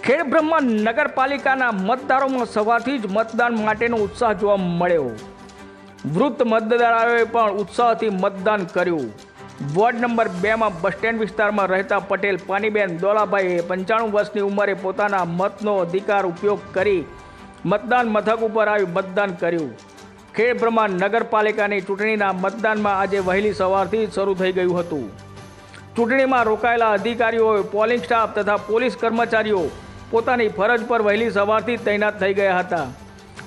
ખેડબ્રહ્મા નગરપાલિકાના મતદારોમાં સવારથી જ મતદાન માટેનો ઉત્સાહ જોવા મળ્યો। વૃદ્ધ મતદારોએ પણ ઉત્સાહથી મતદાન કર્યું। વોર્ડ નંબર 2માં બસ સ્ટેન્ડ વિસ્તારમાં રહેતા પટેલ પાનીબેન દોલાભાઈએ 95 વર્ષની ઉંમરે પોતાના મતનો અધિકાર ઉપયોગ કરી મતદાન મથક ઉપર આવી મતદાન કર્યું। ખેડબ્રહ્મા નગરપાલિકાની ચૂંટણીના મતદાનમાં આજે વહેલી સવારથી જ શરૂ થઈ ગયું હતું। ચૂંટણીમાં રોકાયેલા અધિકારીઓ, પોલિંગ સ્ટાફ તથા પોલીસ કર્મચારીઓ પોતાની ફરજ પર વહેલી સવારથી તૈનાત થઈ ગયા હતા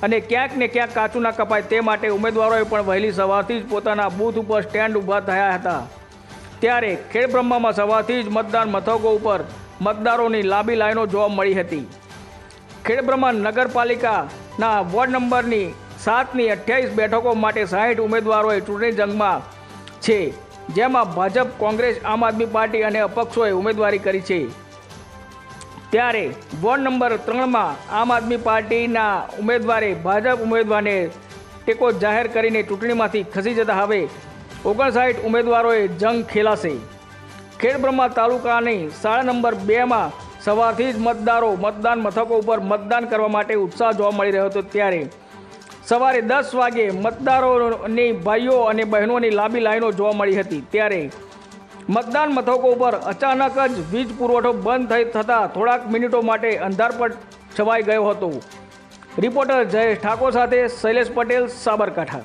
અને ક્યાંક ને ક્યાંક કાચું ના કપાય તે માટે ઉમેદવારોએ પણ વહેલી સવારથી જ પોતાના બૂથ ઉપર સ્ટેન્ડ ઊભા થયા હતા। ત્યારે ખેડબ્રહ્મામાં સવારથી જ મતદાન મથકો ઉપર મતદારોની લાંબી લાઈનો જોવા મળી હતી। ખેડબ્રહ્મા નગરપાલિકાના વોર્ડ નંબરની 7ની 28 બેઠકો માટે 60 ઉમેદવારોએ ચૂંટણી જંગમાં છે, જેમાં ભાજપ, કોંગ્રેસ, આમ આદમી પાર્ટી અને અપક્ષોએ ઉમેદવારી કરી છે। ત્યારે વોર્ડ નંબર 3માં આમ આદમી પાર્ટીના ઉમેદવારે ભાજપ ઉમેદવારને ટેકો જાહેર કરીને ચૂંટણીમાંથી ખસી જતા હવે 59 ઉમેદવારોએ જંગ ખેલાશે। ખેડબ્રહ્મા તાલુકાની શાળા નંબર 2માં સવારથી જ મતદારો મતદાન મથકો ઉપર મતદાન કરવા માટે ઉત્સાહ જોવા મળી રહ્યો હતો। ત્યારે સવારે 10 વાગે મતદારોની ભાઈઓ અને બહેનોની લાંબી લાઈનો જોવા મળી હતી। ત્યારે મતદાન મથકો ઉપર અચાનક જ વીજ પુરવઠો બંધ થતાં થોડાક મિનિટો માટે અંધારપટ છવાઈ ગયો હતો। રિપોર્ટર જયેશ ઠાકોર સાથે શૈલેષ પટેલ, સાબરકાંઠા।